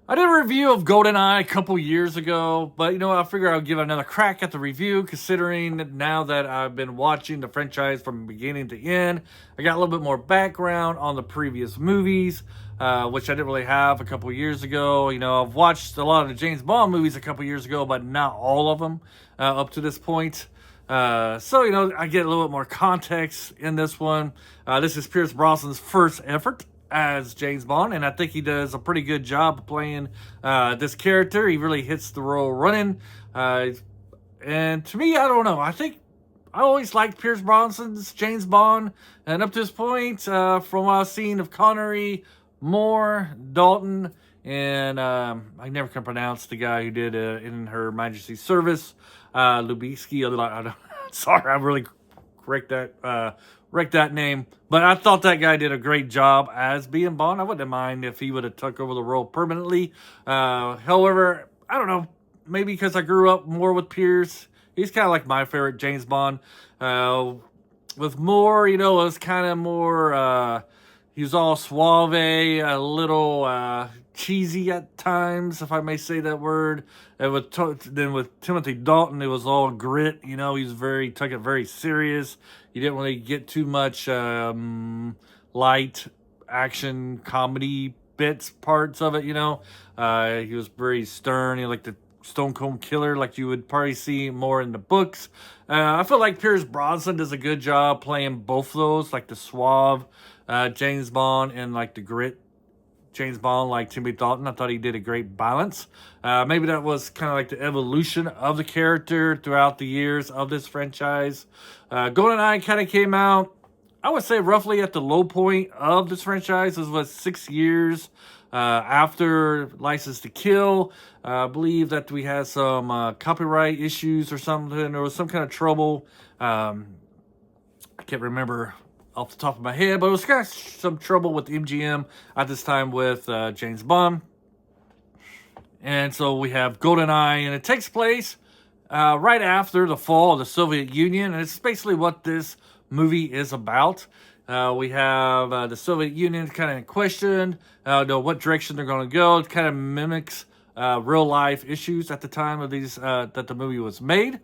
I did a review of Goldeneye a couple years ago, but I figure I'll give it another crack at the review, considering now that I've been watching the franchise from beginning to end. I got a little bit more background on the previous movies, which I didn't really have a couple years ago. I've watched a lot of the James Bond movies a couple years ago, but not all of them up to this point. So I get a little bit more context in this one. This is Pierce Brosnan's first effort as James Bond, and I think he does a pretty good job of playing this character. He really hits the role running. And to me, I don't know. I think I always liked Pierce Brosnan's James Bond, and up to this point, from what I've seen of Connery, Moore, Dalton, and I never can pronounce the guy who did In Her Majesty's Service, Lubitsky. Sorry, I really wrecked that name, but I thought that guy did a great job as being Bond. I wouldn't mind if he would have took over the role permanently. However, I don't know, maybe because I grew up more with Pierce. He's kind of like my favorite James Bond. With Moore, it was kind of more, he was all suave, a little cheesy at times, if I may say that word. And then with Timothy Dalton, it was all grit. He took it very serious. He didn't really get too much light action comedy parts of it. He was very stern. Like the Stone Cold Killer, like you would probably see more in the books. I feel like Pierce Brosnan does a good job playing both of those, like the suave James Bond and like the grit James Bond, like Timothy Dalton. I thought he did a great balance. Maybe that was kind of like the evolution of the character throughout the years of this franchise. GoldenEye kind of came out, I would say, roughly at the low point of this franchise. This was 6 years after License to Kill. I believe that we had some copyright issues or something. There was some kind of trouble. I can't remember off the top of my head, but it was kind of some trouble with MGM at this time with James Bond. And so we have GoldenEye, and it takes place right after the fall of the Soviet Union, and it's basically what this movie is about. We have the Soviet Union kind of in question, what direction they're going to go. It kind of mimics real life issues at the time of these that the movie was made.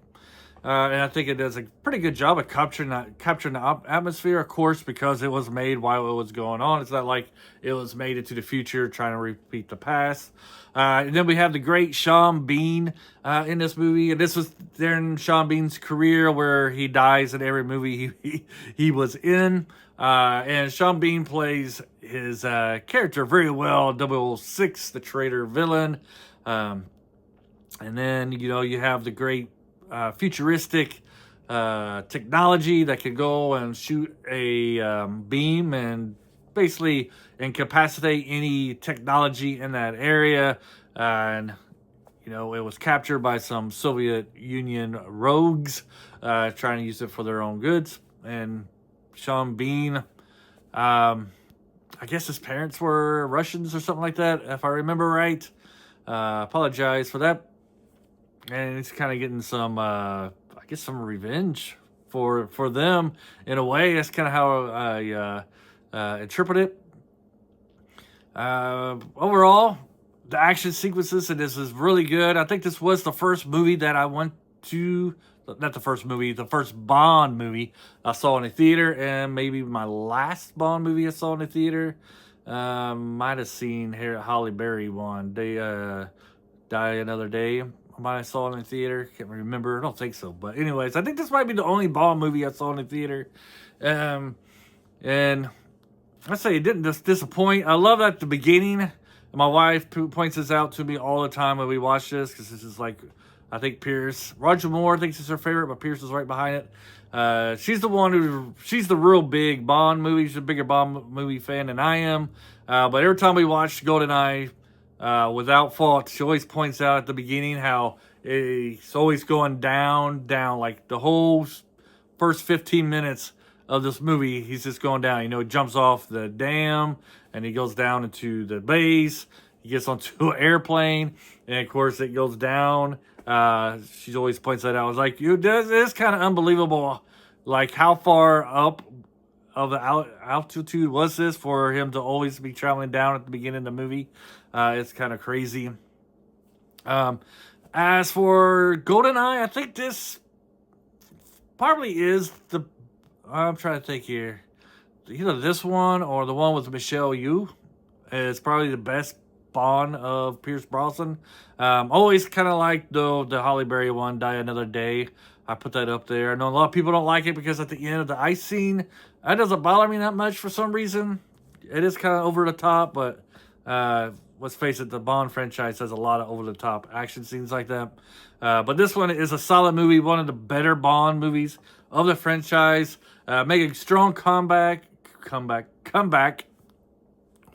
And I think it does a pretty good job of capturing the atmosphere, of course, because it was made while it was going on. It's not like it was made into the future trying to repeat the past. And then we have the great Sean Bean in this movie. And this was during Sean Bean's career where he dies in every movie he was in. And Sean Bean plays his character very well, 006, the traitor villain. And then, you have the great futuristic technology that can go and shoot a beam and basically incapacitate any technology in that area. And it was captured by some Soviet Union rogues trying to use it for their own goods. And Sean Bean, I guess his parents were Russians or something like that, if I remember right. Apologize for that. And it's kind of getting some, some revenge for them in a way. That's kind of how I interpret it. Overall, the action sequences in this is really good. I think this was the first movie that I went to, not the first movie, the first Bond movie I saw in the theater, and maybe my last Bond movie I saw in the theater. Might have seen Halle Berry one, Die Another Day. I saw it in the theater. Can't remember. I don't think so. But anyways, I think this might be the only Bond movie I saw in the theater. And I say it didn't just disappoint. I love at the beginning. My wife points this out to me all the time when we watch this, because this is like, I think Roger Moore thinks it's her favorite, but Pierce is right behind it. She's the real big Bond movie. She's a bigger Bond movie fan than I am. But every time we watch GoldenEye, without fault, she always points out at the beginning how it's always going down, like the whole first 15 minutes of this movie, he's just going down. He jumps off the dam and he goes down into the base. He gets onto an airplane, and of course it goes down. She always points that out. I was like, it's kind of unbelievable, like how far up of the altitude was this for him to always be traveling down at the beginning of the movie? It's kind of crazy. As for Goldeneye, I think this probably is the. I'm trying to think here. Either this one or the one with Michelle Yeoh is probably the best Bond of Pierce Brosnan. Always kind of like the Halle Berry one, Die Another Day. I put that up there. I know a lot of people don't like it because at the end of the ice scene, that doesn't bother me that much for some reason. It is kind of over the top, but let's face it, the Bond franchise has a lot of over the top action scenes like that. But this one is a solid movie, one of the better Bond movies of the franchise. Making a strong comeback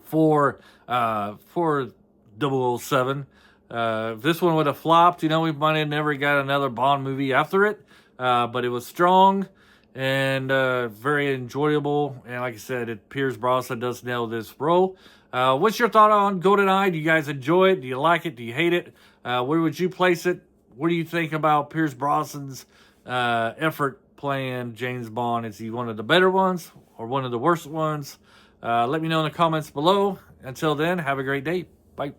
for 007. If this one would have flopped, we might have never got another Bond movie after it. But it was strong and very enjoyable. And like I said, Pierce Brosnan does nail this role. What's your thought on GoldenEye? Do you guys enjoy it? Do you like it? Do you hate it? Where would you place it? What do you think about Pierce Brosnan's effort playing James Bond? Is he one of the better ones or one of the worst ones? Let me know in the comments below. Until then, have a great day. Bye.